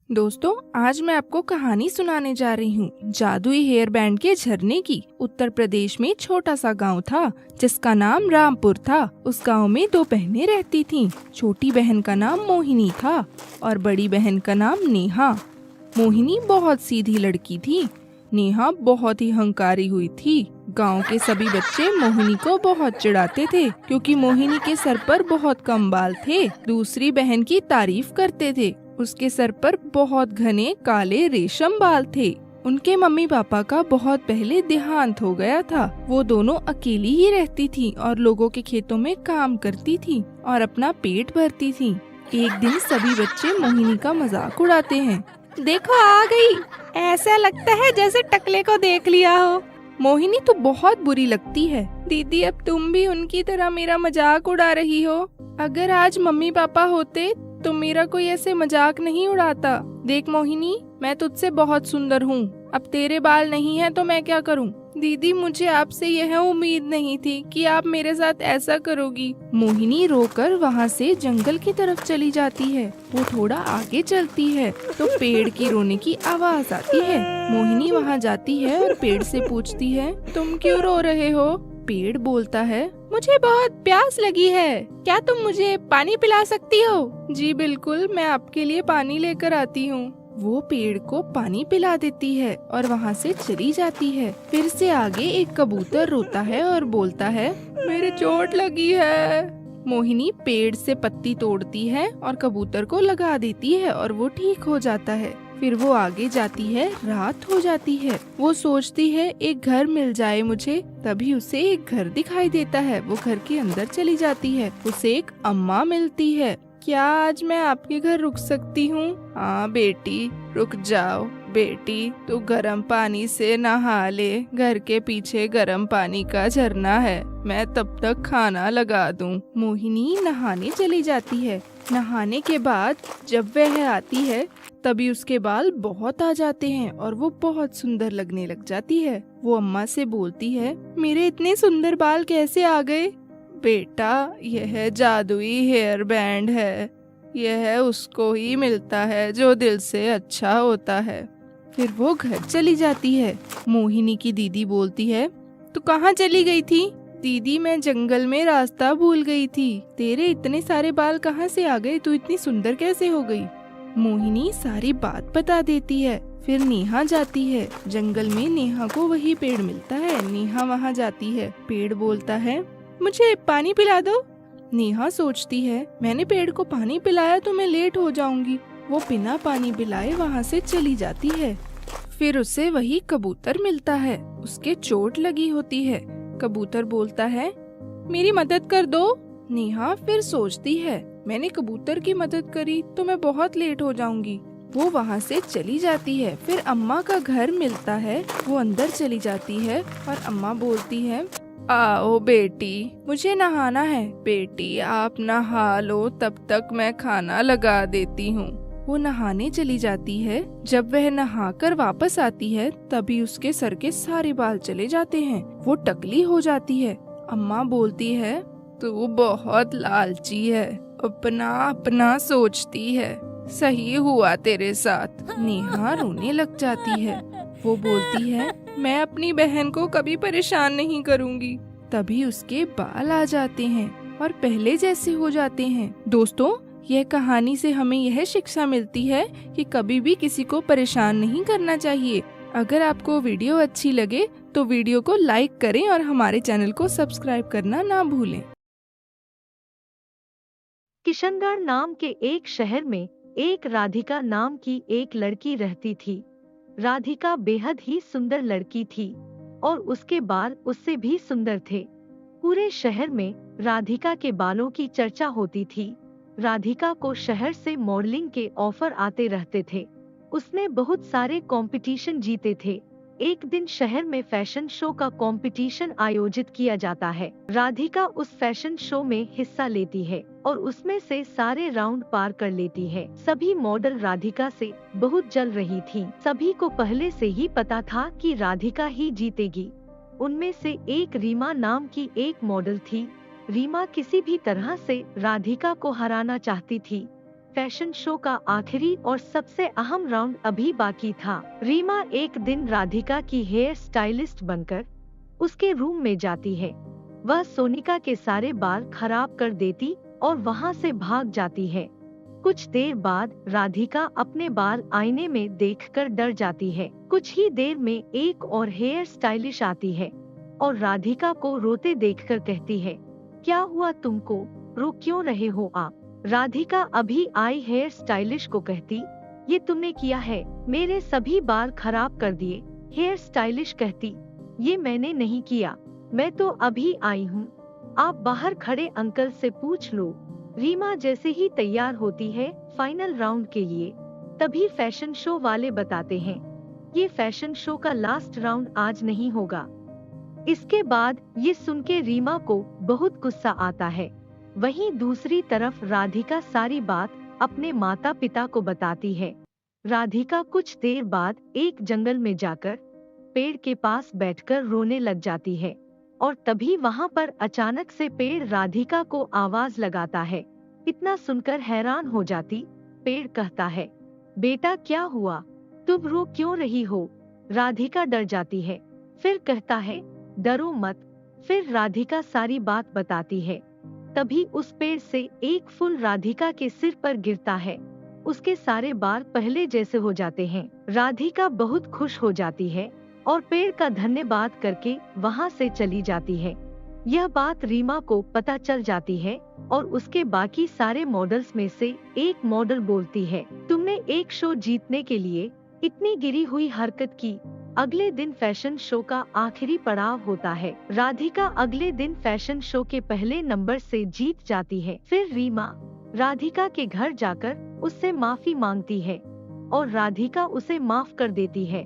दोस्तों, आज मैं आपको कहानी सुनाने जा रही हूँ जादुई हेयर बैंड के झरने की। उत्तर प्रदेश में छोटा सा गांव था जिसका नाम रामपुर था। उस गांव में दो बहनें रहती थीं। छोटी बहन का नाम मोहिनी था और बड़ी बहन का नाम नेहा। मोहिनी बहुत सीधी लड़की थी। नेहा बहुत ही हंकारी हुई थी। गांव के सभी बच्चे मोहिनी को बहुत चिढ़ाते थे क्योंकि मोहिनी के सर पर बहुत कम बाल थे। दूसरी बहन की तारीफ करते थे। उसके सर पर बहुत घने काले रेशम बाल थे। उनके मम्मी पापा का बहुत पहले देहांत हो गया था। वो दोनों अकेली ही रहती थी और लोगों के खेतों में काम करती थी और अपना पेट भरती थी। एक दिन सभी बच्चे मोहिनी का मजाक उड़ाते हैं। देखो आ गई, ऐसा लगता है जैसे टकले को देख लिया हो। मोहिनी तो बहुत बुरी लगती है। दीदी, अब तुम भी उनकी तरह मेरा मजाक उड़ा रही हो। अगर आज मम्मी पापा होते तो मेरा कोई ऐसे मजाक नहीं उड़ाता। देख मोहिनी, मैं तुझसे बहुत सुंदर हूँ। अब तेरे बाल नहीं है तो मैं क्या करूँ? दीदी, मुझे आपसे यह उम्मीद नहीं थी कि आप मेरे साथ ऐसा करोगी। मोहिनी रोकर वहाँ से जंगल की तरफ चली जाती है। वो थोड़ा आगे चलती है तो पेड़ की रोने की आवाज आती है। मोहिनी वहाँ जाती है और पेड़ से पूछती है, तुम क्यों रो रहे हो? पेड़ बोलता है, मुझे बहुत प्यास लगी है। क्या तुम मुझे पानी पिला सकती हो? जी बिल्कुल, मैं आपके लिए पानी लेकर आती हूँ। वो पेड़ को पानी पिला देती है और वहाँ से चली जाती है। फिर से आगे एक कबूतर रोता है और बोलता है, मेरे चोट लगी है। मोहिनी पेड़ से पत्ती तोड़ती है और कबूतर को लगा देती है और वो ठीक हो जाता है। फिर वो आगे जाती है। रात हो जाती है। वो सोचती है एक घर मिल जाए मुझे। तभी उसे एक घर दिखाई देता है। वो घर के अंदर चली जाती है। उसे एक अम्मा मिलती है। क्या आज मैं आपके घर रुक सकती हूँ? हाँ बेटी, रुक जाओ। बेटी, तू गर्म पानी से नहा ले। घर के पीछे गर्म पानी का झरना है। मैं तब तक खाना लगा दूँ। मोहिनी नहाने चली जाती है। नहाने के बाद जब वह आती है तभी उसके बाल बहुत आ जाते हैं और वो बहुत सुंदर लगने लग जाती है। वो अम्मा से बोलती है, मेरे इतने सुंदर बाल कैसे आ गए? बेटा, यह जादुई हेयर बैंड है। यह उसको ही मिलता है जो दिल से अच्छा होता है। फिर वो घर चली जाती है। मोहिनी की दीदी बोलती है, तू कहाँ चली गई थी? दीदी, मैं जंगल में रास्ता भूल गई थी। तेरे इतने सारे बाल कहाँ से आ गए? तू इतनी सुंदर कैसे हो गई? मोहिनी सारी बात बता देती है। फिर नेहा जाती है। जंगल में नेहा को वही पेड़ मिलता है। नेहा वहाँ जाती है। पेड़ बोलता है, मुझे पानी पिला दो। नेहा सोचती है, मैंने पेड़ को पानी पिलाया तो मैं लेट हो जाऊंगी। वो बिना पानी पिलाए वहाँ से चली जाती है। फिर उसे वही कबूतर मिलता है। उसके चोट लगी होती है। कबूतर बोलता है, मेरी मदद कर दो। नेहा फिर सोचती है, मैंने कबूतर की मदद करी तो मैं बहुत लेट हो जाऊंगी। वो वहाँ से चली जाती है। फिर अम्मा का घर मिलता है। वो अंदर चली जाती है और अम्मा बोलती है, आओ बेटी, मुझे नहाना है। बेटी, आप नहा लो, तब तक मैं खाना लगा देती हूँ। वो नहाने चली जाती है। जब वह नहाकर वापस आती है तभी उसके सर के सारे बाल चले जाते हैं। वो टकली हो जाती है। अम्मा बोलती है, तू बहुत लालची है, अपना अपना सोचती है। सही हुआ तेरे साथ। नेहा रोने लग जाती है। वो बोलती है, मैं अपनी बहन को कभी परेशान नहीं करूंगी। तभी उसके बाल आ जाते हैं और पहले जैसे हो जाते हैं। दोस्तों, यह कहानी से हमें यह शिक्षा मिलती है कि कभी भी किसी को परेशान नहीं करना चाहिए। अगर आपको वीडियो अच्छी लगे तो वीडियो को लाइक करें और हमारे चैनल को सब्सक्राइब करना ना भूलें। किशनगढ़ नाम के एक शहर में एक राधिका नाम की एक लड़की रहती थी। राधिका बेहद ही सुंदर लड़की थी और उसके बाल उससे भी सुंदर थे। पूरे शहर में राधिका के बालों की चर्चा होती थी। राधिका को शहर से मॉडलिंग के ऑफर आते रहते थे। उसने बहुत सारे कंपटीशन जीते थे। एक दिन शहर में फैशन शो का कंपटीशन आयोजित किया जाता है। राधिका उस फैशन शो में हिस्सा लेती है और उसमें से सारे राउंड पार कर लेती है। सभी मॉडल राधिका से बहुत जल रही थीं। सभी को पहले से ही पता था कि राधिका ही जीतेगी। उनमें से एक रीमा नाम की एक मॉडल थी। रीमा किसी भी तरह से राधिका को हराना चाहती थी। फैशन शो का आखिरी और सबसे अहम राउंड अभी बाकी था। रीमा एक दिन राधिका की हेयर स्टाइलिस्ट बनकर उसके रूम में जाती है। वह सोनिका के सारे बाल खराब कर देती और वहां से भाग जाती है। कुछ देर बाद राधिका अपने बाल आईने में देखकर डर जाती है। कुछ ही देर में एक और हेयर स्टाइलिश आती है और राधिका को रोते देखकर कहती है, क्या हुआ तुमको, रो क्यों रहे हो आप? राधिका अभी आई हेयर स्टाइलिश को कहती, ये तुमने किया है, मेरे सभी बाल खराब कर दिए। हेयर स्टाइलिश कहती, ये मैंने नहीं किया, मैं तो अभी आई हूँ, आप बाहर खड़े अंकल से पूछ लो। रीमा जैसे ही तैयार होती है फाइनल राउंड के लिए, तभी फैशन शो वाले बताते हैं, ये फैशन शो का लास्ट राउंड आज नहीं होगा। इसके बाद ये सुन के रीमा को बहुत गुस्सा आता है। वहीं दूसरी तरफ राधिका सारी बात अपने माता पिता को बताती है। राधिका कुछ देर बाद एक जंगल में जाकर पेड़ के पास बैठकर रोने लग जाती है और तभी वहां पर अचानक से पेड़ राधिका को आवाज लगाता है। इतना सुनकर हैरान हो जाती, पेड़ कहता है, बेटा क्या हुआ, तुम रो क्यों रही हो? राधिका डर जाती है, फिर कहता है, डरो मत। फिर राधिका सारी बात बताती है। तभी उस पेड़ से एक फूल राधिका के सिर पर गिरता है। उसके सारे बाल पहले जैसे हो जाते हैं। राधिका बहुत खुश हो जाती है और पेड़ का धन्यवाद करके वहां से चली जाती है। यह बात रीमा को पता चल जाती है और उसके बाकी सारे मॉडल्स में से एक मॉडल बोलती है, तुमने एक शो जीतने के लिए इतनी गिरी हुई हरकत की। अगले दिन फैशन शो का आखिरी पड़ाव होता है। राधिका अगले दिन फैशन शो के पहले नंबर से जीत जाती है। फिर रीमा राधिका के घर जाकर उससे माफी मांगती है और राधिका उसे माफ कर देती है।